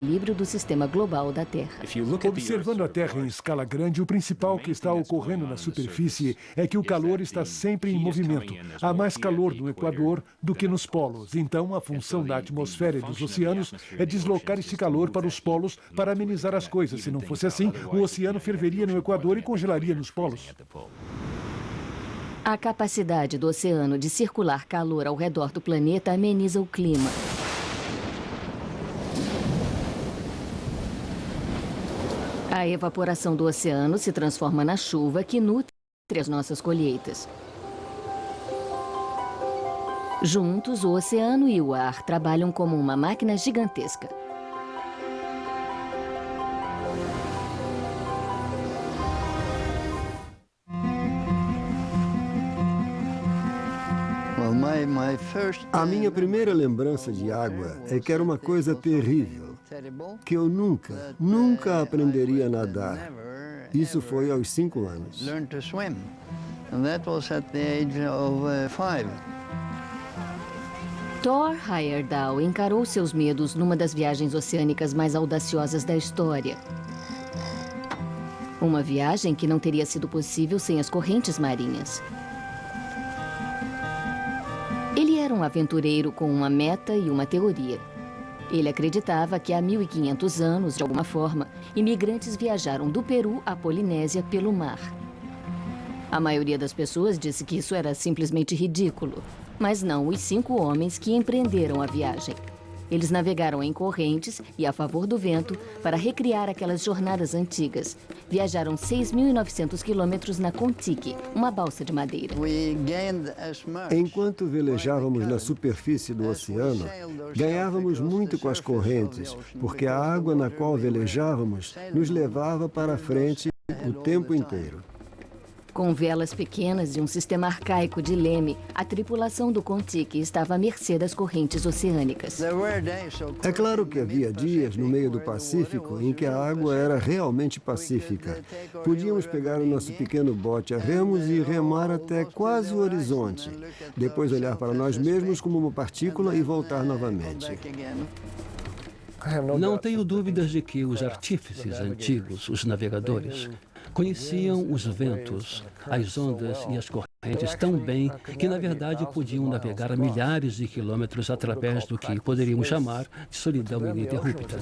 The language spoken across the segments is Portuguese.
equilíbrio do sistema global da Terra. Observando a Terra em escala grande, o principal que está ocorrendo na superfície é que o calor está sempre em movimento. Há mais calor no Equador do que nos polos. Então, a função da atmosfera e dos oceanos é deslocar este calor para os polos para amenizar as coisas. Se não fosse assim, o oceano ferveria no Equador e congelaria nos polos. A capacidade do oceano de circular calor ao redor do planeta ameniza o clima. A evaporação do oceano se transforma na chuva que nutre as nossas colheitas. Juntos, o oceano e o ar trabalham como uma máquina gigantesca. A minha primeira lembrança de água é que era uma coisa terrível, que eu nunca aprenderia a nadar. Isso foi aos 5 anos. Thor Heyerdahl encarou seus medos numa das viagens oceânicas mais audaciosas da história. Uma viagem que não teria sido possível sem as correntes marinhas. Ele era um aventureiro com uma meta e uma teoria. Ele acreditava que há 1.500 anos, de alguma forma, imigrantes viajaram do Peru à Polinésia pelo mar. A maioria das pessoas disse que isso era simplesmente ridículo. Mas não os 5 homens que empreenderam a viagem. Eles navegaram em correntes e a favor do vento para recriar aquelas jornadas antigas. Viajaram 6.900 quilômetros na Kon-Tiki, uma balsa de madeira. Enquanto velejávamos na superfície do oceano, ganhávamos muito com as correntes, porque a água na qual velejávamos nos levava para frente o tempo inteiro. Com velas pequenas e um sistema arcaico de leme, a tripulação do Kon-Tiki estava à mercê das correntes oceânicas. É claro que havia dias no meio do Pacífico em que a água era realmente pacífica. Podíamos pegar o nosso pequeno bote a remos e remar até quase o horizonte. Depois olhar para nós mesmos como uma partícula e voltar novamente. Não tenho dúvidas de que os artífices antigos, os navegadores, conheciam os ventos, as ondas e as correntes tão bem que, na verdade, podiam navegar a milhares de quilômetros através do que poderíamos chamar de solidão ininterrupta.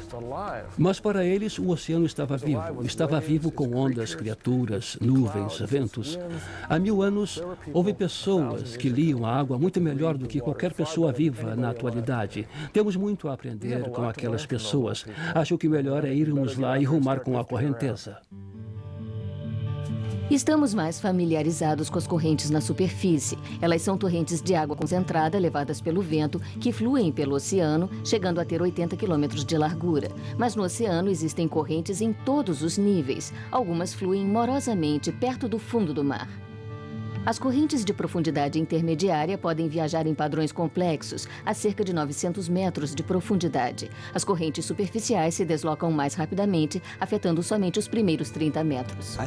Mas para eles, o oceano estava vivo com ondas, criaturas, nuvens, ventos. Há 1000 anos, houve pessoas que liam a água muito melhor do que qualquer pessoa viva na atualidade. Temos muito a aprender com aquelas pessoas. Acho que o melhor é irmos lá e rumar com a correnteza. Estamos mais familiarizados com as correntes na superfície. Elas são torrentes de água concentrada levadas pelo vento que fluem pelo oceano, chegando a ter 80 quilômetros de largura. Mas no oceano existem correntes em todos os níveis. Algumas fluem morosamente perto do fundo do mar. As correntes de profundidade intermediária podem viajar em padrões complexos, a cerca de 900 metros de profundidade. As correntes superficiais se deslocam mais rapidamente, afetando somente os primeiros 30 metros.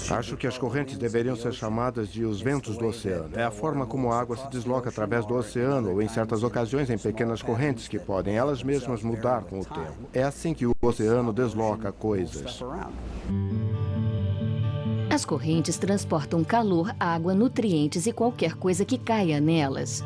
Acho que as correntes deveriam ser chamadas de os ventos do oceano. É a forma como a água se desloca através do oceano ou, em certas ocasiões, em pequenas correntes que podem elas mesmas mudar com o tempo. É assim que o oceano desloca coisas. As correntes transportam calor, água, nutrientes e qualquer coisa que caia nelas.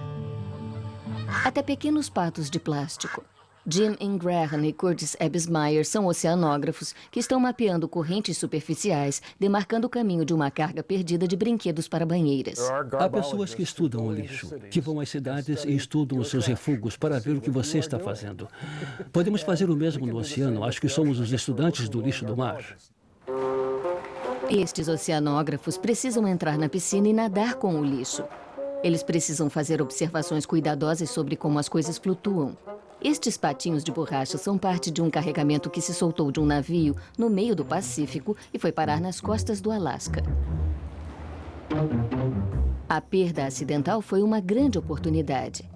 Até pequenos patos de plástico. Jim Ingraham e Curtis Ebsmeyer são oceanógrafos que estão mapeando correntes superficiais, demarcando o caminho de uma carga perdida de brinquedos para banheiras. Há pessoas que estudam o lixo, que vão às cidades e estudam os seus refugos para ver o que você está fazendo. Podemos fazer o mesmo no oceano. Acho que somos os estudantes do lixo do mar. Estes oceanógrafos precisam entrar na piscina e nadar com o lixo. Eles precisam fazer observações cuidadosas sobre como as coisas flutuam. Estes patinhos de borracha são parte de um carregamento que se soltou de um navio no meio do Pacífico e foi parar nas costas do Alasca. A perda acidental foi uma grande oportunidade.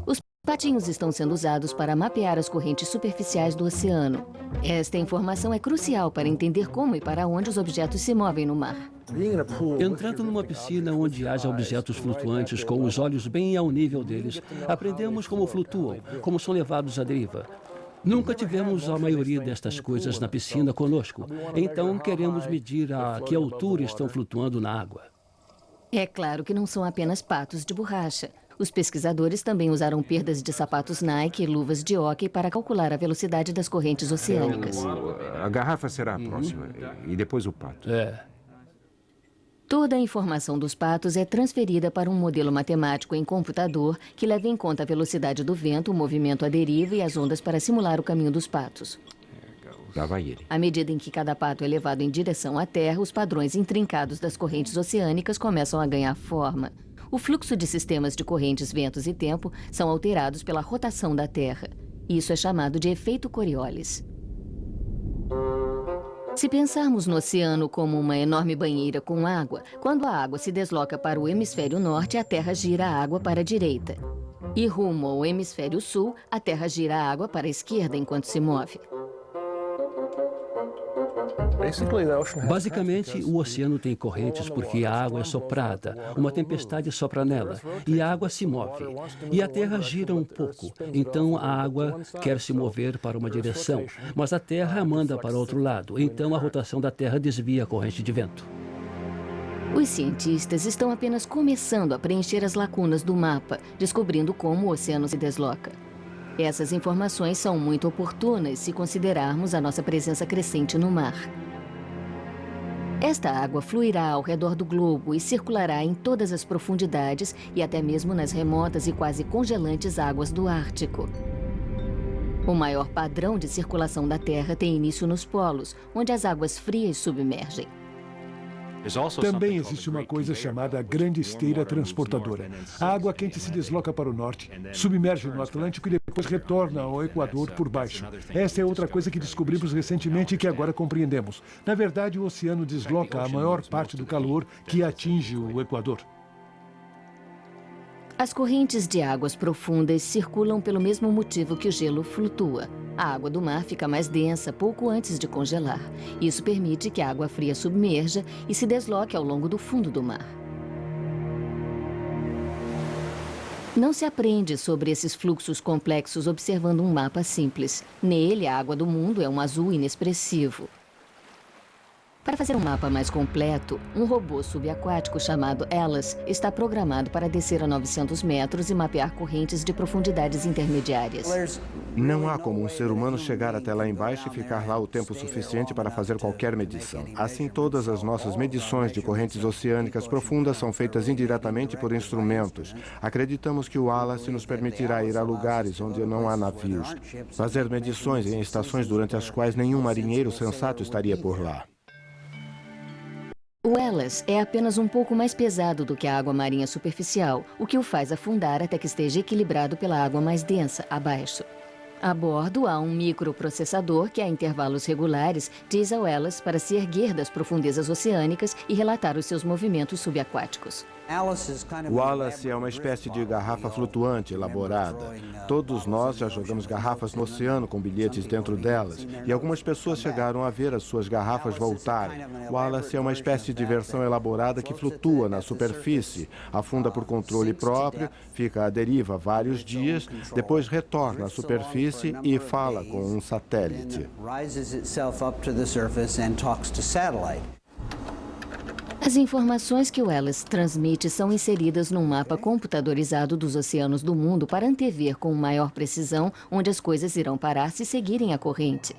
Os patinhos estão sendo usados para mapear as correntes superficiais do oceano. Esta informação é crucial para entender como e para onde os objetos se movem no mar. Entrando numa piscina onde haja objetos flutuantes com os olhos bem ao nível deles, aprendemos como flutuam, como são levados à deriva. Nunca tivemos a maioria destas coisas na piscina conosco, então queremos medir a que altura estão flutuando na água. É claro que não são apenas patos de borracha. Os pesquisadores também usaram perdas de sapatos Nike e luvas de hóquei para calcular a velocidade das correntes oceânicas. A garrafa será a próxima, e depois o pato. Toda a informação dos patos é transferida para um modelo matemático em computador que leva em conta a velocidade do vento, o movimento à deriva e as ondas para simular o caminho dos patos. Lá vai ele. À medida em que cada pato é levado em direção à Terra, os padrões intrincados das correntes oceânicas começam a ganhar forma. O fluxo de sistemas de correntes, ventos e tempo são alterados pela rotação da Terra. Isso é chamado de efeito Coriolis. Se pensarmos no oceano como uma enorme banheira com água, quando a água se desloca para o hemisfério norte, a Terra gira a água para a direita. E rumo ao hemisfério sul, a Terra gira a água para a esquerda enquanto se move. Basicamente, o oceano tem correntes porque a água é soprada, uma tempestade sopra nela, e a água se move. E a Terra gira um pouco, então a água quer se mover para uma direção, mas a Terra manda para outro lado, então a rotação da Terra desvia a corrente de vento. Os cientistas estão apenas começando a preencher as lacunas do mapa, descobrindo como o oceano se desloca. Essas informações são muito oportunas se considerarmos a nossa presença crescente no mar. Esta água fluirá ao redor do globo e circulará em todas as profundidades e até mesmo nas remotas e quase congelantes águas do Ártico. O maior padrão de circulação da Terra tem início nos polos, onde as águas frias submergem. Também existe uma coisa chamada Grande Esteira Transportadora. A água quente se desloca para o norte, submerge no Atlântico e depois retorna ao Equador por baixo. Esta é outra coisa que descobrimos recentemente e que agora compreendemos. Na verdade, o oceano desloca a maior parte do calor que atinge o Equador. As correntes de águas profundas circulam pelo mesmo motivo que o gelo flutua. A água do mar fica mais densa pouco antes de congelar. Isso permite que a água fria submerja e se desloque ao longo do fundo do mar. Não se aprende sobre esses fluxos complexos observando um mapa simples. Nele, a água do mundo é um azul inexpressivo. Para fazer um mapa mais completo, um robô subaquático chamado Alice está programado para descer a 900 metros e mapear correntes de profundidades intermediárias. Não há como um ser humano chegar até lá embaixo e ficar lá o tempo suficiente para fazer qualquer medição. Assim, todas as nossas medições de correntes oceânicas profundas são feitas indiretamente por instrumentos. Acreditamos que o Alice nos permitirá ir a lugares onde não há navios, fazer medições em estações durante as quais nenhum marinheiro sensato estaria por lá. O Alice é apenas um pouco mais pesado do que a água marinha superficial, o que o faz afundar até que esteja equilibrado pela água mais densa, abaixo. A bordo há um microprocessador que, a intervalos regulares, diz ao Alice para se erguer das profundezas oceânicas e relatar os seus movimentos subaquáticos. O Alice é uma espécie de garrafa flutuante elaborada. Todos nós já jogamos garrafas no oceano com bilhetes dentro delas, e algumas pessoas chegaram a ver as suas garrafas voltarem. O Alice é uma espécie de versão elaborada que flutua na superfície, afunda por controle próprio, fica à deriva vários dias, depois retorna à superfície e fala com um satélite. As informações que o Alice transmite são inseridas num mapa computadorizado dos oceanos do mundo para antever com maior precisão onde as coisas irão parar se seguirem a corrente.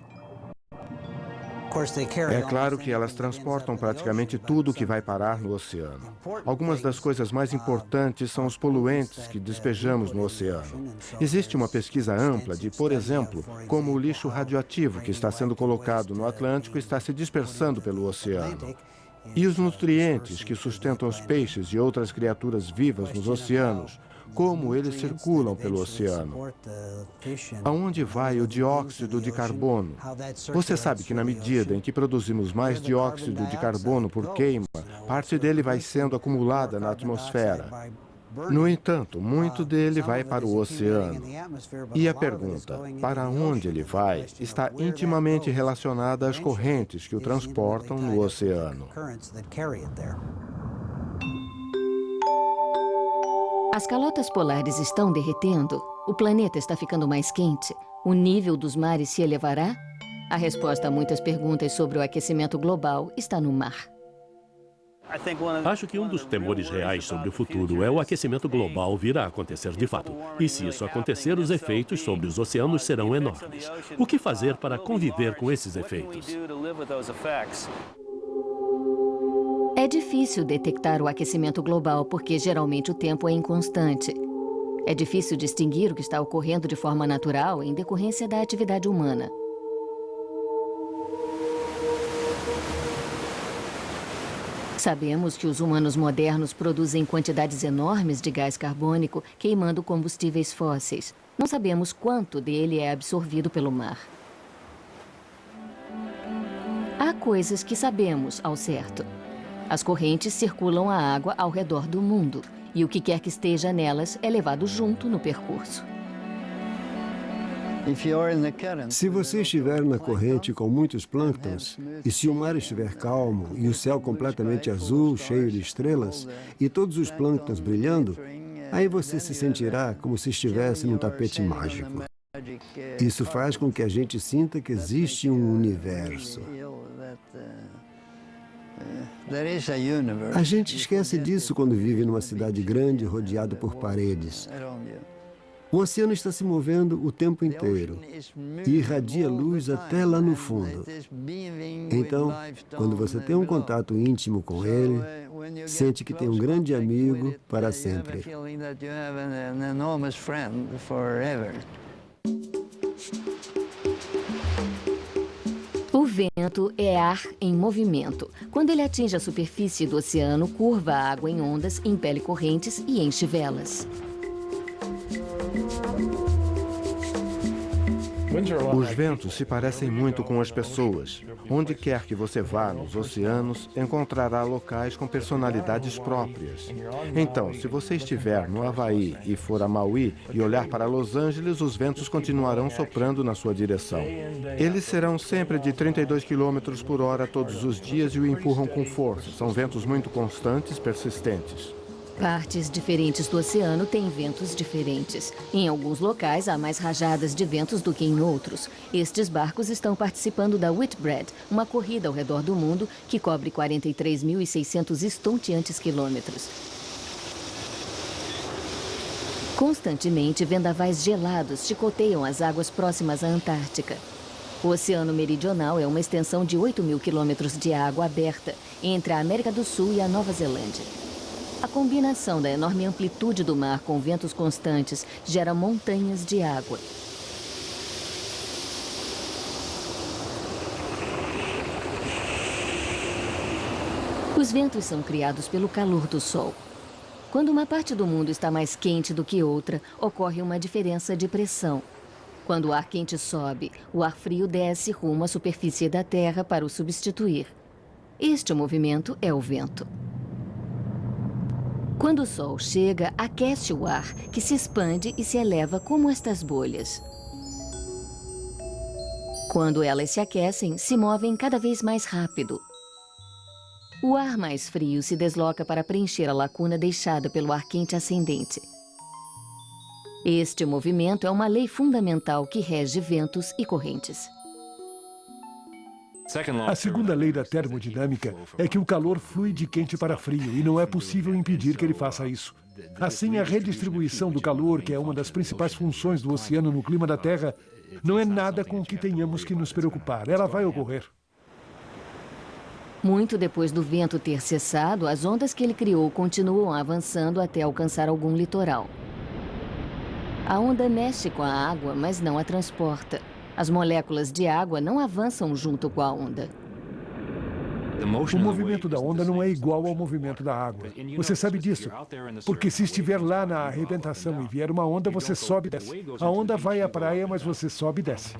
É claro que elas transportam praticamente tudo que vai parar no oceano. Algumas das coisas mais importantes são os poluentes que despejamos no oceano. Existe uma pesquisa ampla de, por exemplo, como o lixo radioativo que está sendo colocado no Atlântico está se dispersando pelo oceano. E os nutrientes que sustentam os peixes e outras criaturas vivas nos oceanos, como eles circulam pelo oceano. Aonde vai o dióxido de carbono? Você sabe que na medida em que produzimos mais dióxido de carbono por queima, parte dele vai sendo acumulada na atmosfera. No entanto, muito dele vai para o oceano. E a pergunta, para onde ele vai, está intimamente relacionada às correntes que o transportam no oceano. As calotas polares estão derretendo, o planeta está ficando mais quente. O nível dos mares se elevará? A resposta a muitas perguntas sobre o aquecimento global está no mar. Acho que um dos temores reais sobre o futuro é o aquecimento global vir a acontecer de fato. E se isso acontecer, os efeitos sobre os oceanos serão enormes. O que fazer para conviver com esses efeitos? É difícil detectar o aquecimento global porque geralmente o tempo é inconstante. É difícil distinguir o que está ocorrendo de forma natural em decorrência da atividade humana. Sabemos que os humanos modernos produzem quantidades enormes de gás carbônico queimando combustíveis fósseis. Não sabemos quanto dele é absorvido pelo mar. Há coisas que sabemos ao certo. As correntes circulam a água ao redor do mundo, e o que quer que esteja nelas é levado junto no percurso. Se você estiver na corrente com muitos plânctons, e se o mar estiver calmo e o céu completamente azul, cheio de estrelas, e todos os plânctons brilhando, aí você se sentirá como se estivesse num tapete mágico. Isso faz com que a gente sinta que existe um universo. A gente esquece disso quando vive numa cidade grande rodeado por paredes. O oceano está se movendo o tempo inteiro e irradia luz até lá no fundo. Então, quando você tem um contato íntimo com ele, sente que tem um grande amigo para sempre. O vento é ar em movimento. Quando ele atinge a superfície do oceano, curva a água em ondas, impele correntes e enche velas. Os ventos se parecem muito com as pessoas. Onde quer que você vá nos oceanos, encontrará locais com personalidades próprias. Então, se você estiver no Havaí e for a Maui e olhar para Los Angeles, os ventos continuarão soprando na sua direção. Eles serão sempre de 32 km por hora todos os dias e o empurram com força. São ventos muito constantes, persistentes. Partes diferentes do oceano têm ventos diferentes. Em alguns locais, há mais rajadas de ventos do que em outros. Estes barcos estão participando da Whitbread, uma corrida ao redor do mundo que cobre 43.600 estonteantes quilômetros. Constantemente, vendavais gelados chicoteiam as águas próximas à Antártica. O Oceano Meridional é uma extensão de 8.000 quilômetros de água aberta entre a América do Sul e a Nova Zelândia. A combinação da enorme amplitude do mar com ventos constantes gera montanhas de água. Os ventos são criados pelo calor do Sol. Quando uma parte do mundo está mais quente do que outra, ocorre uma diferença de pressão. Quando o ar quente sobe, o ar frio desce rumo à superfície da Terra para o substituir. Este movimento é o vento. Quando o Sol chega, aquece o ar, que se expande e se eleva como estas bolhas. Quando elas se aquecem, se movem cada vez mais rápido. O ar mais frio se desloca para preencher a lacuna deixada pelo ar quente ascendente. Este movimento é uma lei fundamental que rege ventos e correntes. A segunda lei da termodinâmica é que o calor flui de quente para frio e não é possível impedir que ele faça isso. Assim, a redistribuição do calor, que é uma das principais funções do oceano no clima da Terra, não é nada com o que tenhamos que nos preocupar. Ela vai ocorrer. Muito depois do vento ter cessado, as ondas que ele criou continuam avançando até alcançar algum litoral. A onda mexe com a água, mas não a transporta. As moléculas de água não avançam junto com a onda. O movimento da onda não é igual ao movimento da água. Você sabe disso, porque se estiver lá na arrebentação e vier uma onda, você sobe e desce. A onda vai à praia, mas você sobe e desce.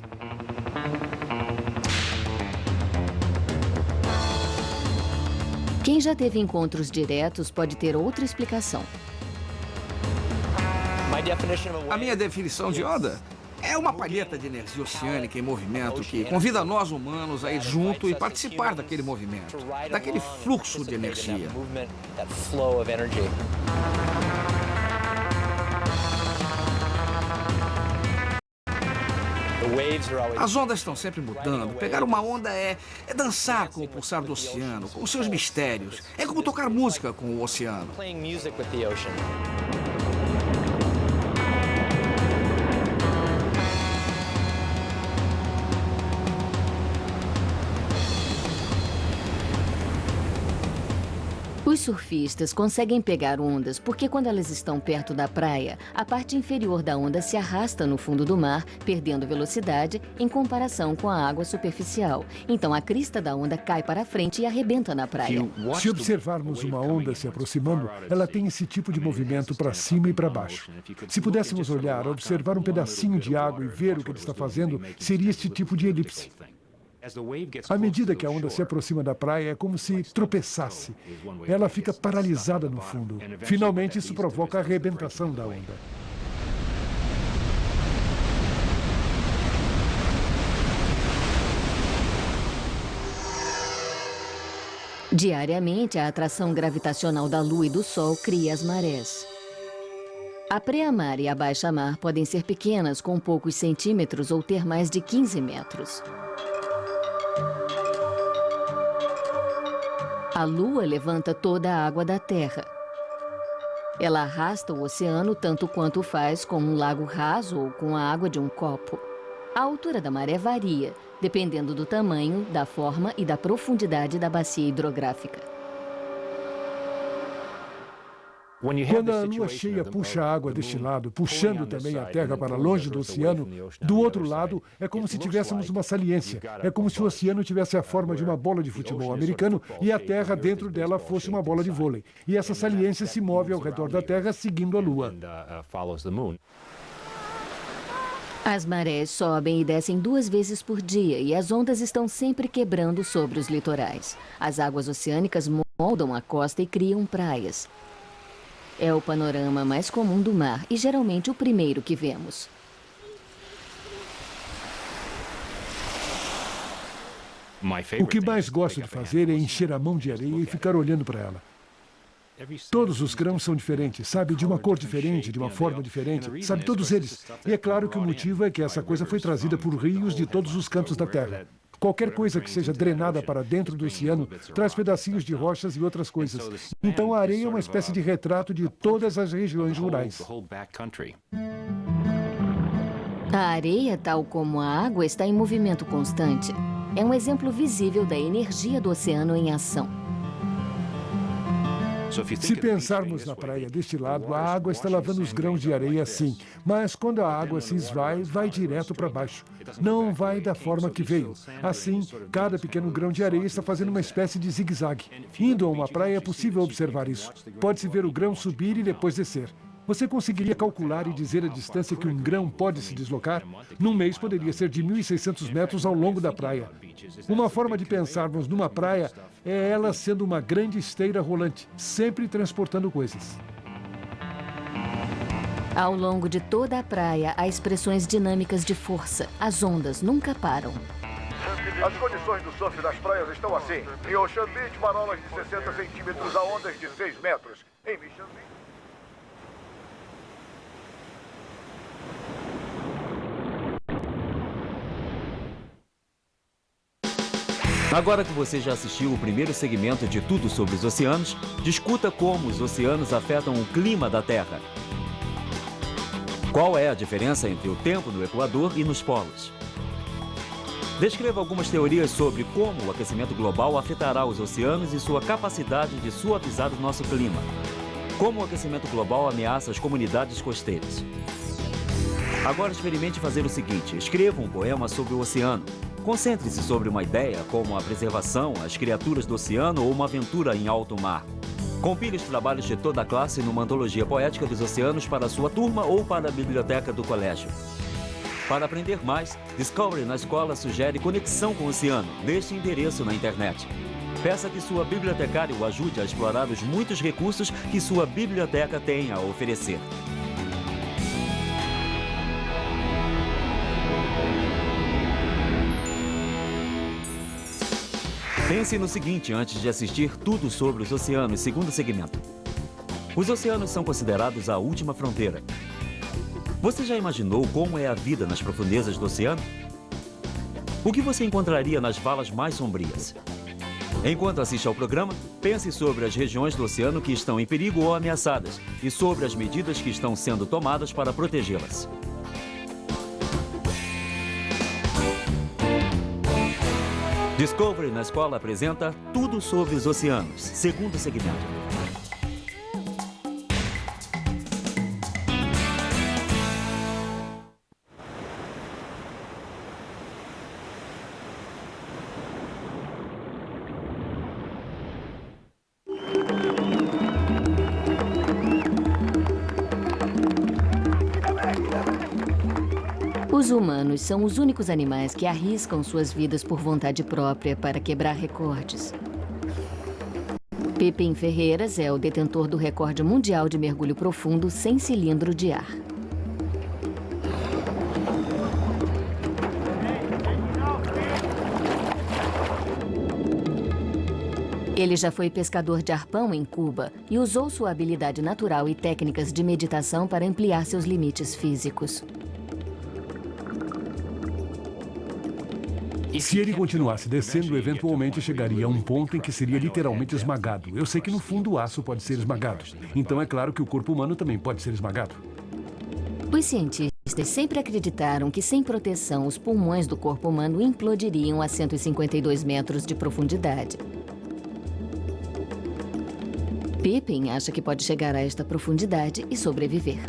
Quem já teve encontros diretos pode ter outra explicação. A minha definição de onda é uma palheta de energia oceânica em movimento que convida nós humanos a ir junto e participar daquele movimento, daquele fluxo de energia. As ondas estão sempre mudando. Pegar uma onda é dançar com o pulsar do oceano, com os seus mistérios. É como tocar música com o oceano. Os surfistas conseguem pegar ondas porque quando elas estão perto da praia, a parte inferior da onda se arrasta no fundo do mar, perdendo velocidade em comparação com a água superficial. Então a crista da onda cai para frente e arrebenta na praia. Se observarmos uma onda se aproximando, ela tem esse tipo de movimento para cima e para baixo. Se pudéssemos olhar, observar um pedacinho de água e ver o que ele está fazendo, seria este tipo de elipse. À medida que a onda se aproxima da praia, é como se tropeçasse. Ela fica paralisada no fundo. Finalmente, isso provoca a arrebentação da onda. Diariamente, a atração gravitacional da Lua e do Sol cria as marés. A pré-mar e a baixa-mar podem ser pequenas, com poucos centímetros, ou ter mais de 15 metros. A Lua levanta toda a água da Terra. Ela arrasta o oceano tanto quanto faz com um lago raso ou com a água de um copo. A altura da maré varia, dependendo do tamanho, da forma e da profundidade da bacia hidrográfica. Quando a lua cheia puxa a água deste lado, puxando também a Terra para longe do oceano, do outro lado é como se tivéssemos uma saliência. É como se o oceano tivesse a forma de uma bola de futebol americano e a Terra dentro dela fosse uma bola de vôlei. E essa saliência se move ao redor da Terra seguindo a Lua. As marés sobem e descem 2 vezes por dia e as ondas estão sempre quebrando sobre os litorais. As águas oceânicas moldam a costa e criam praias. É o panorama mais comum do mar e geralmente o primeiro que vemos. O que mais gosto de fazer é encher a mão de areia e ficar olhando para ela. Todos os grãos são diferentes, sabe? De uma cor diferente, de uma forma diferente, sabe? Todos eles. E é claro que o motivo é que essa coisa foi trazida por rios de todos os cantos da Terra. Qualquer coisa que seja drenada para dentro do oceano traz pedacinhos de rochas e outras coisas. Então a areia é uma espécie de retrato de todas as regiões rurais. A areia, tal como a água, está em movimento constante. É um exemplo visível da energia do oceano em ação. Se pensarmos na praia deste lado, a água está lavando os grãos de areia sim, mas quando a água se esvai, vai direto para baixo. Não vai da forma que veio. Assim, cada pequeno grão de areia está fazendo uma espécie de zigue-zague. Indo a uma praia é possível observar isso. Pode-se ver o grão subir e depois descer. Você conseguiria calcular e dizer a distância que um grão pode se deslocar? Num mês poderia ser de 1.600 metros ao longo da praia. Uma forma de pensarmos numa praia é ela sendo uma grande esteira rolante, sempre transportando coisas. Ao longo de toda a praia, há expressões dinâmicas de força. As ondas nunca param. As condições do surf das praias estão assim. Em Ocean Beach, marolas de 60 centímetros a ondas de 6 metros. Em Mission Beach... Agora que você já assistiu o primeiro segmento de Tudo sobre os Oceanos, discuta como os oceanos afetam o clima da Terra. Qual é a diferença entre o tempo no Equador e nos polos? Descreva algumas teorias sobre como o aquecimento global afetará os oceanos e sua capacidade de suavizar o nosso clima. Como o aquecimento global ameaça as comunidades costeiras. Agora experimente fazer o seguinte: escreva um poema sobre o oceano. Concentre-se sobre uma ideia, como a preservação, as criaturas do oceano ou uma aventura em alto mar. Compile os trabalhos de toda a classe numa antologia poética dos oceanos para a sua turma ou para a biblioteca do colégio. Para aprender mais, Discovery na Escola sugere conexão com o oceano, neste endereço na internet. Peça que sua bibliotecária o ajude a explorar os muitos recursos que sua biblioteca tem a oferecer. Pense no seguinte antes de assistir Tudo sobre os Oceanos, segundo segmento. Os oceanos são considerados a última fronteira. Você já imaginou como é a vida nas profundezas do oceano? O que você encontraria nas valas mais sombrias? Enquanto assiste ao programa, pense sobre as regiões do oceano que estão em perigo ou ameaçadas e sobre as medidas que estão sendo tomadas para protegê-las. Discovery na Escola apresenta Tudo sobre os Oceanos, segundo segmento. Os humanos são os únicos animais que arriscam suas vidas por vontade própria para quebrar recordes. Pippin Ferreiras é o detentor do recorde mundial de mergulho profundo sem cilindro de ar. Ele já foi pescador de arpão em Cuba e usou sua habilidade natural e técnicas de meditação para ampliar seus limites físicos. Se ele continuasse descendo, eventualmente chegaria a um ponto em que seria literalmente esmagado. Eu sei que no fundo o aço pode ser esmagado. Então é claro que o corpo humano também pode ser esmagado. Os cientistas sempre acreditaram que sem proteção os pulmões do corpo humano implodiriam a 152 metros de profundidade. Pippin acha que pode chegar a esta profundidade e sobreviver.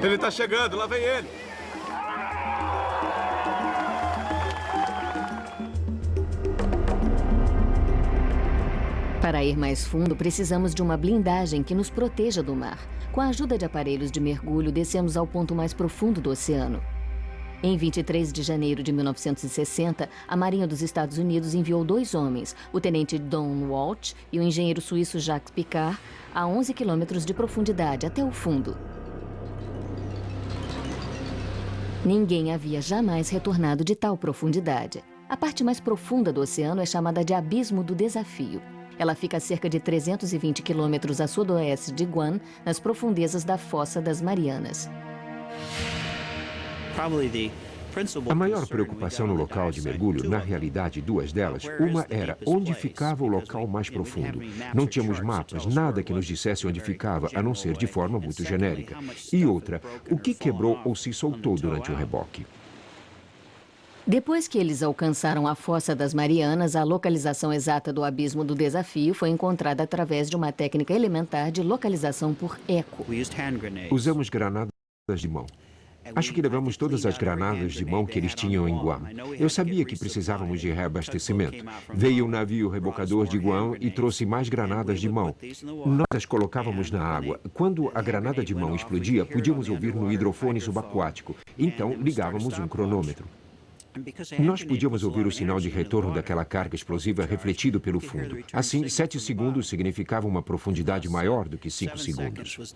Ele tá chegando, lá vem ele. Para ir mais fundo, precisamos de uma blindagem que nos proteja do mar. Com a ajuda de aparelhos de mergulho, descemos ao ponto mais profundo do oceano. Em 23 de janeiro de 1960, a Marinha dos Estados Unidos enviou 2 homens, o tenente Don Walsh e o engenheiro suíço Jacques Piccard, a 11 quilômetros de profundidade até o fundo. Ninguém havia jamais retornado de tal profundidade. A parte mais profunda do oceano é chamada de Abismo do Desafio. Ela fica a cerca de 320 quilômetros a sudoeste de Guam, nas profundezas da Fossa das Marianas. A maior preocupação no local de mergulho, na realidade, 2 delas. Uma era onde ficava o local mais profundo. Não tínhamos mapas, nada que nos dissesse onde ficava, a não ser de forma muito genérica. E outra, o que quebrou ou se soltou durante o reboque. Depois que eles alcançaram a Fossa das Marianas, a localização exata do Abismo do Desafio foi encontrada através de uma técnica elementar de localização por eco. Usamos granadas de mão. Acho que levamos todas as granadas de mão que eles tinham em Guam. Eu sabia que precisávamos de reabastecimento. Veio o navio rebocador de Guam e trouxe mais granadas de mão. Nós as colocávamos na água. Quando a granada de mão explodia, podíamos ouvir no hidrofone subaquático. Então, ligávamos um cronômetro. Nós podíamos ouvir o sinal de retorno daquela carga explosiva refletido pelo fundo. Assim, 7 segundos significava uma profundidade maior do que 5 segundos.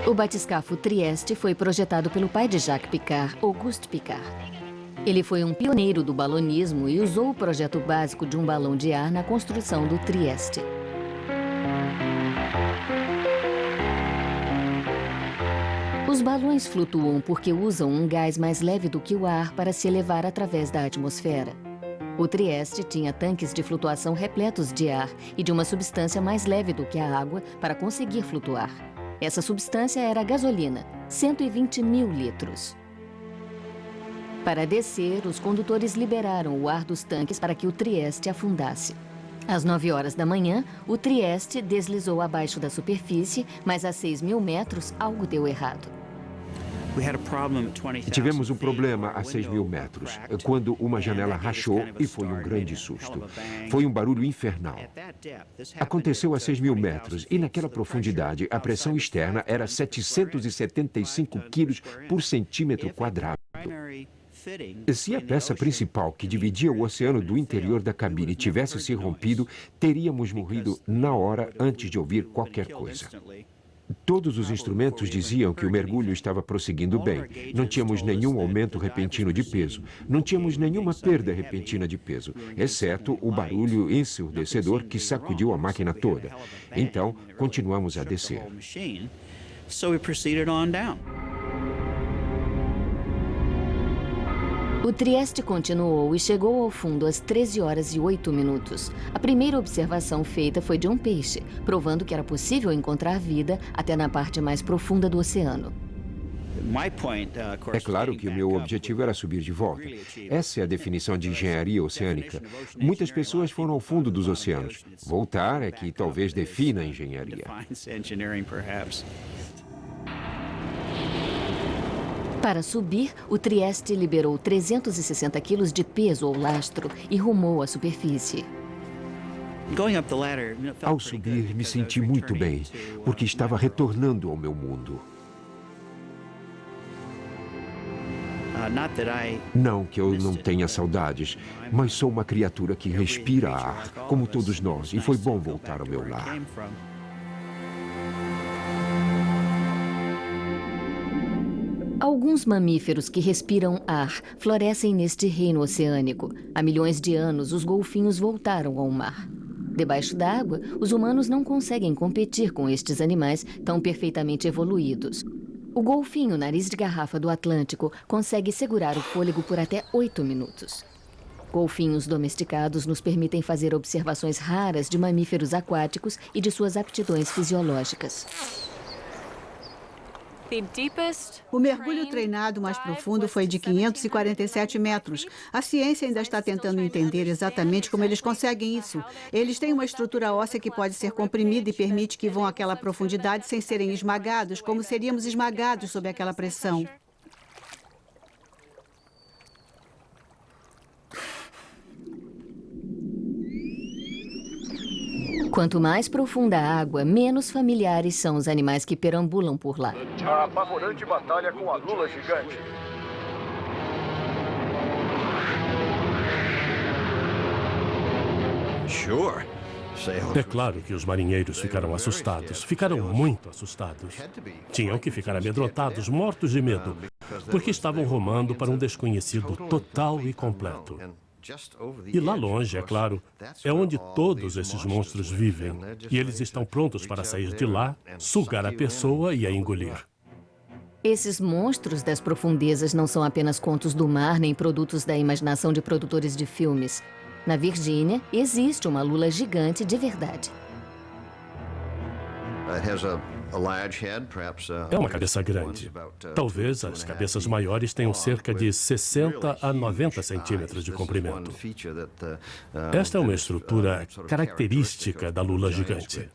O batiscafo Trieste foi projetado pelo pai de Jacques Piccard, Auguste Piccard. Ele foi um pioneiro do balonismo e usou o projeto básico de um balão de ar na construção do Trieste. Os balões flutuam porque usam um gás mais leve do que o ar para se elevar através da atmosfera. O Trieste tinha tanques de flutuação repletos de ar e de uma substância mais leve do que a água para conseguir flutuar. Essa substância era a gasolina, 120 mil litros. Para descer, os condutores liberaram o ar dos tanques para que o Trieste afundasse. Às 9 horas da manhã, o Trieste deslizou abaixo da superfície, mas a 6.000 metros algo deu errado. Tivemos um problema a 6.000 metros, quando uma janela rachou e foi um grande susto. Foi um barulho infernal. Aconteceu a 6.000 metros e naquela profundidade a pressão externa era 775 quilos por centímetro quadrado. Se a peça principal que dividia o oceano do interior da cabine tivesse se rompido, teríamos morrido na hora antes de ouvir qualquer coisa. Todos os instrumentos diziam que o mergulho estava prosseguindo bem. Não tínhamos nenhum aumento repentino de peso. Não tínhamos nenhuma perda repentina de peso, exceto o barulho ensurdecedor que sacudiu a máquina toda. Então, continuamos a descer. so we proceeded on down. O Trieste continuou e chegou ao fundo às 13 horas e 8 minutos. A primeira observação feita foi de um peixe, provando que era possível encontrar vida até na parte mais profunda do oceano. É claro que o meu objetivo era subir de volta. Essa é a definição de engenharia oceânica. Muitas pessoas foram ao fundo dos oceanos. Voltar é que talvez defina a engenharia. Para subir, o Trieste liberou 360 quilos de peso ou lastro e rumou à superfície. Ao subir, me senti muito bem, porque estava retornando ao meu mundo. Não que eu não tenha saudades, mas sou uma criatura que respira ar, como todos nós, e foi bom voltar ao meu lar. Alguns mamíferos que respiram ar florescem neste reino oceânico. Há milhões de anos, os golfinhos voltaram ao mar. Debaixo d'água, os humanos não conseguem competir com estes animais tão perfeitamente evoluídos. O golfinho nariz de garrafa do Atlântico consegue segurar o fôlego por até 8 minutos. Golfinhos domesticados nos permitem fazer observações raras de mamíferos aquáticos e de suas aptidões fisiológicas. O mergulho treinado mais profundo foi de 547 metros. A ciência ainda está tentando entender exatamente como eles conseguem isso. Eles têm uma estrutura óssea que pode ser comprimida e permite que vão àquela profundidade sem serem esmagados, como seríamos esmagados sob aquela pressão. Quanto mais profunda a água, menos familiares são os animais que perambulam por lá. A apavorante batalha com a lula gigante. É claro que os marinheiros ficaram assustados. Ficaram muito assustados. Tinham que ficar amedrontados, mortos de medo, porque estavam rumando para um desconhecido total e completo. E lá longe, é claro, é onde todos esses monstros vivem. E eles estão prontos para sair de lá, sugar a pessoa e a engolir. Esses monstros das profundezas não são apenas contos do mar nem produtos da imaginação de produtores de filmes. Na Virgínia, existe uma lula gigante de verdade. É uma cabeça grande. Talvez as cabeças maiores tenham cerca de 60 a 90 centímetros de comprimento. Esta é uma estrutura característica da lula gigante.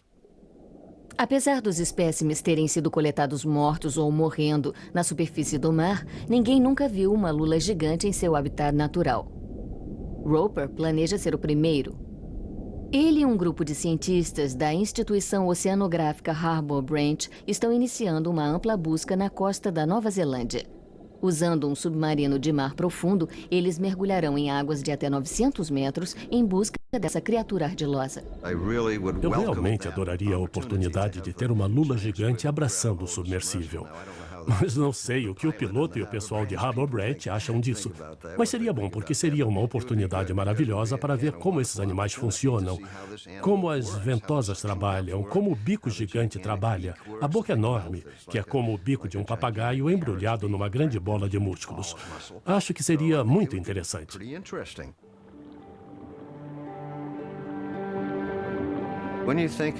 Apesar dos espécimes terem sido coletados mortos ou morrendo na superfície do mar, ninguém nunca viu uma lula gigante em seu habitat natural. Roper planeja ser o primeiro. Ele e um grupo de cientistas da Instituição Oceanográfica Harbour Branch estão iniciando uma ampla busca na costa da Nova Zelândia. Usando um submarino de mar profundo, eles mergulharão em águas de até 900 metros em busca dessa criatura ardilosa. Eu realmente adoraria a oportunidade de ter uma lula gigante abraçando o submersível. Mas não sei o que o piloto e o pessoal de Harbour Branch acham disso. Mas seria bom, porque seria uma oportunidade maravilhosa para ver como esses animais funcionam, como as ventosas trabalham, como o bico gigante trabalha, a boca enorme, que é como o bico de um papagaio embrulhado numa grande bola de músculos. Acho que seria muito interessante.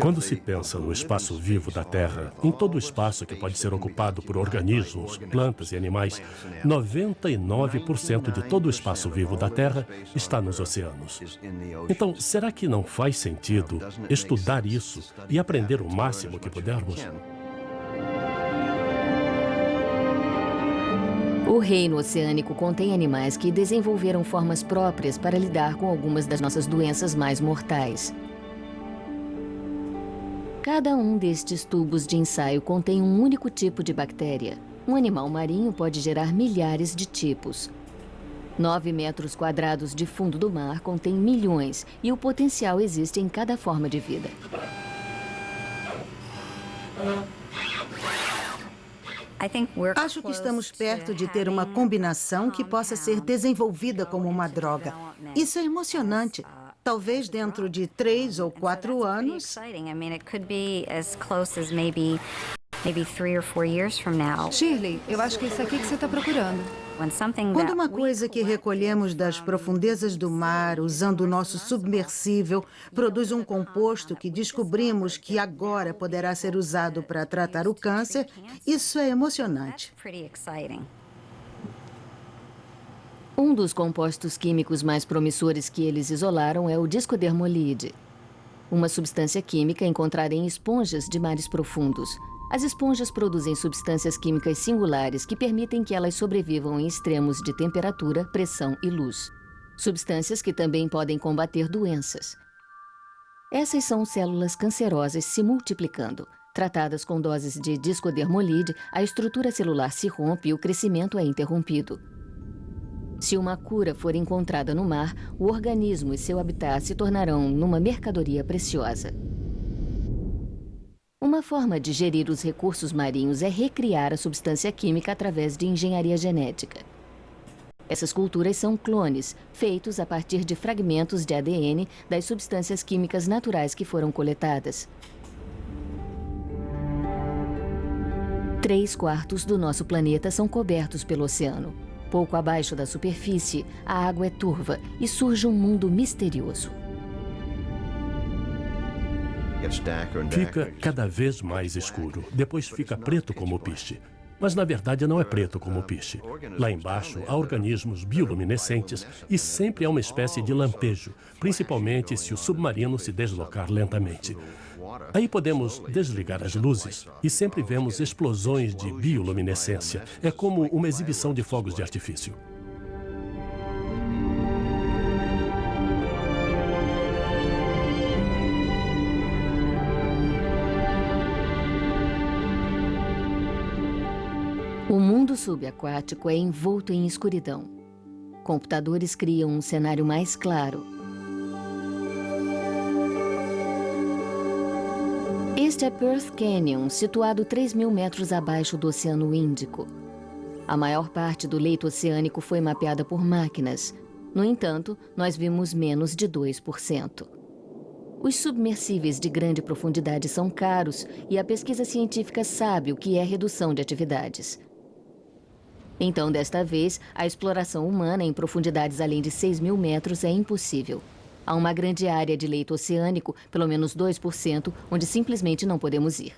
Quando se pensa no espaço vivo da Terra, em todo o espaço que pode ser ocupado por organismos, plantas e animais, 99% de todo o espaço vivo da Terra está nos oceanos. Então, será que não faz sentido estudar isso e aprender o máximo que pudermos? O reino oceânico contém animais que desenvolveram formas próprias para lidar com algumas das nossas doenças mais mortais. Cada um destes tubos de ensaio contém um único tipo de bactéria. Um animal marinho pode gerar milhares de tipos. 9 metros quadrados de fundo do mar contém milhões, e o potencial existe em cada forma de vida. Acho que estamos perto de ter uma combinação que possa ser desenvolvida como uma droga. Isso é emocionante. Talvez dentro de 3 ou 4 anos. Shirley, eu acho que é isso aqui que você está procurando. Quando uma coisa que recolhemos das profundezas do mar, usando o nosso submersível, produz um composto que descobrimos que agora poderá ser usado para tratar o câncer, isso é emocionante. Um dos compostos químicos mais promissores que eles isolaram é o discodermolide, uma substância química encontrada em esponjas de mares profundos. As esponjas produzem substâncias químicas singulares que permitem que elas sobrevivam em extremos de temperatura, pressão e luz. Substâncias que também podem combater doenças. Essas são células cancerosas se multiplicando. Tratadas com doses de discodermolide, a estrutura celular se rompe e o crescimento é interrompido. Se uma cura for encontrada no mar, o organismo e seu habitat se tornarão numa mercadoria preciosa. Uma forma de gerir os recursos marinhos é recriar a substância química através de engenharia genética. Essas culturas são clones, feitos a partir de fragmentos de ADN das substâncias químicas naturais que foram coletadas. 3/4 do nosso planeta são cobertos pelo oceano. Pouco abaixo da superfície, a água é turva e surge um mundo misterioso. Fica cada vez mais escuro. Depois fica preto como piche. Mas na verdade não é preto como piche. Lá embaixo há organismos bioluminescentes e sempre há uma espécie de lampejo, principalmente se o submarino se deslocar lentamente. Aí podemos desligar as luzes e sempre vemos explosões de bioluminescência. É como uma exibição de fogos de artifício. O mundo subaquático é envolto em escuridão. Computadores criam um cenário mais claro. Este é Perth Canyon, situado 3.000 metros abaixo do Oceano Índico. A maior parte do leito oceânico foi mapeada por máquinas. No entanto, nós vimos menos de 2%. Os submersíveis de grande profundidade são caros e a pesquisa científica sabe o que é redução de atividades. Então, desta vez, a exploração humana em profundidades além de 6.000 metros é impossível. Há uma grande área de leito oceânico, pelo menos 2%, onde simplesmente não podemos ir.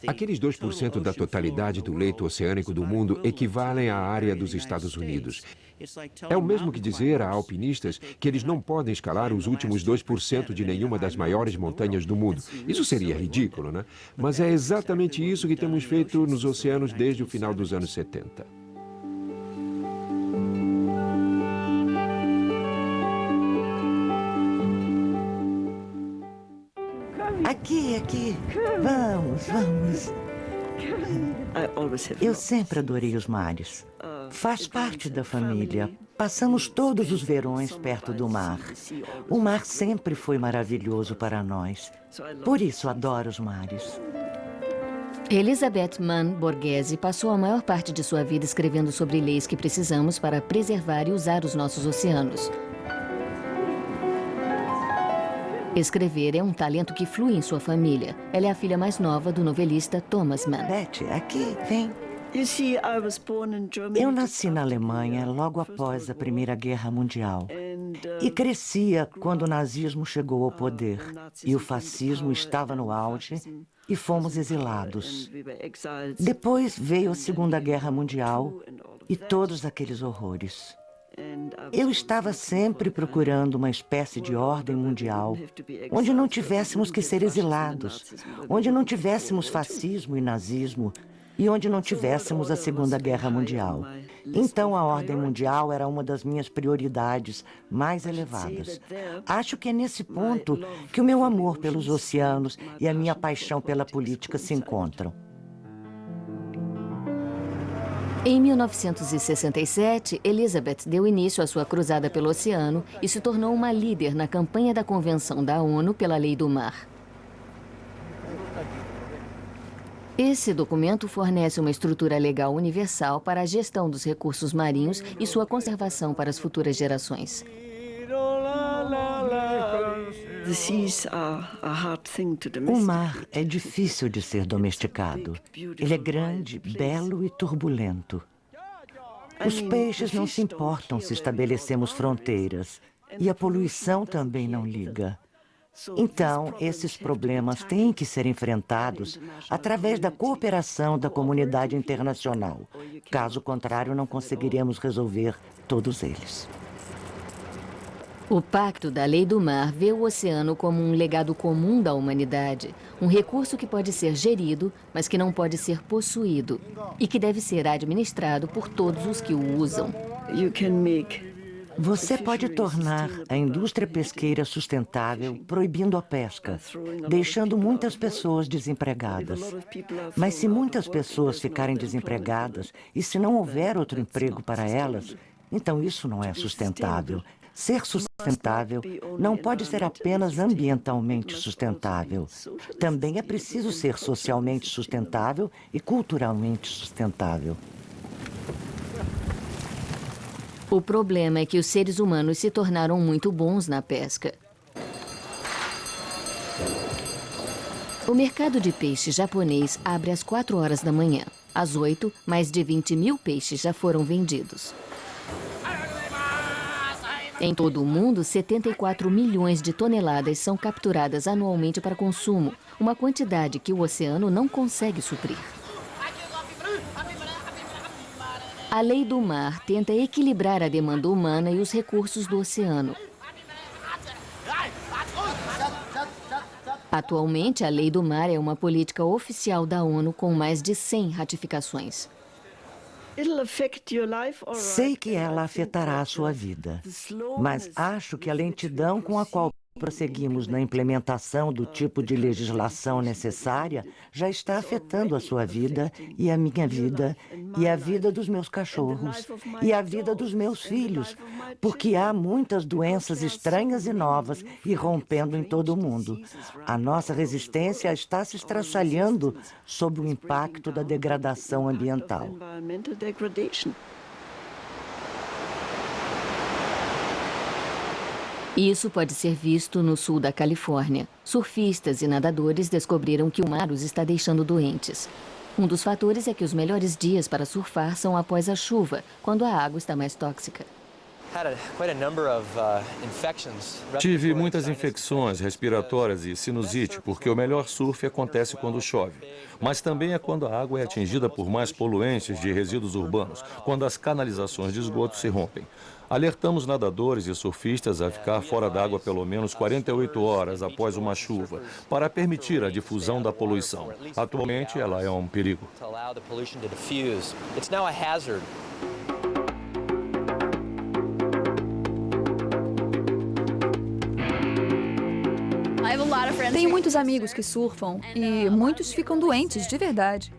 Aqueles 2% da totalidade do leito oceânico do mundo equivalem à área dos Estados Unidos. É o mesmo que dizer a alpinistas que eles não podem escalar os últimos 2% de nenhuma das maiores montanhas do mundo. Isso seria ridículo, né? Mas é exatamente isso que temos feito nos oceanos desde o final dos anos 70. Aqui. Vamos. Eu sempre adorei os mares. Faz parte da família. Passamos todos os verões perto do mar. O mar sempre foi maravilhoso para nós. Por isso adoro os mares. Elizabeth Mann Borghese passou a maior parte de sua vida escrevendo sobre leis que precisamos para preservar e usar os nossos oceanos. Escrever é um talento que flui em sua família. Ela é a filha mais nova do novelista Thomas Mann. Betty, aqui, vem. Eu nasci na Alemanha logo após a Primeira Guerra Mundial e crescia quando o nazismo chegou ao poder e o fascismo estava no auge e fomos exilados. Depois veio a Segunda Guerra Mundial e todos aqueles horrores. Eu estava sempre procurando uma espécie de ordem mundial, onde não tivéssemos que ser exilados, onde não tivéssemos fascismo e nazismo, e onde não tivéssemos a Segunda Guerra Mundial. Então, a ordem mundial era uma das minhas prioridades mais elevadas. Acho que é nesse ponto que o meu amor pelos oceanos e a minha paixão pela política se encontram. Em 1967, Elizabeth deu início à sua cruzada pelo oceano e se tornou uma líder na campanha da Convenção da ONU pela Lei do Mar. Esse documento fornece uma estrutura legal universal para a gestão dos recursos marinhos e sua conservação para as futuras gerações. O mar é difícil de ser domesticado. Ele é grande, belo e turbulento. Os peixes não se importam se estabelecemos fronteiras. E a poluição também não liga. Então, esses problemas têm que ser enfrentados através da cooperação da comunidade internacional. Caso contrário, não conseguiremos resolver todos eles. O Pacto da Lei do Mar vê o oceano como um legado comum da humanidade, um recurso que pode ser gerido, mas que não pode ser possuído, e que deve ser administrado por todos os que o usam. Você pode tornar a indústria pesqueira sustentável proibindo a pesca, deixando muitas pessoas desempregadas. Mas se muitas pessoas ficarem desempregadas e se não houver outro emprego para elas, então isso não é sustentável. Ser sustentável não pode ser apenas ambientalmente sustentável. Também é preciso ser socialmente sustentável e culturalmente sustentável. O problema é que os seres humanos se tornaram muito bons na pesca. O mercado de peixe japonês abre às 4 horas da manhã. Às 8, mais de 20 mil peixes já foram vendidos. Em todo o mundo, 74 milhões de toneladas são capturadas anualmente para consumo, uma quantidade que o oceano não consegue suprir. A Lei do Mar tenta equilibrar a demanda humana e os recursos do oceano. Atualmente, a Lei do Mar é uma política oficial da ONU com mais de 100 ratificações. Sei que ela afetará a sua vida, mas acho que a lentidão com a qual prosseguimos na implementação do tipo de legislação necessária já está afetando a sua vida e a minha vida e a vida dos meus cachorros e a vida dos meus filhos, porque há muitas doenças estranhas e novas irrompendo em todo o mundo. A nossa resistência está se estraçalhando sob o impacto da degradação ambiental. Isso pode ser visto no sul da Califórnia. Surfistas e nadadores descobriram que o mar os está deixando doentes. Um dos fatores é que os melhores dias para surfar são após a chuva, quando a água está mais tóxica. Tive muitas infecções respiratórias e sinusite, porque o melhor surf acontece quando chove. Mas também é quando a água é atingida por mais poluentes de resíduos urbanos, quando as canalizações de esgoto se rompem. Alertamos nadadores e surfistas a ficar fora d'água pelo menos 48 horas após uma chuva, para permitir a difusão da poluição. Atualmente, ela é um perigo. Tenho muitos amigos que surfam e muitos ficam doentes de verdade.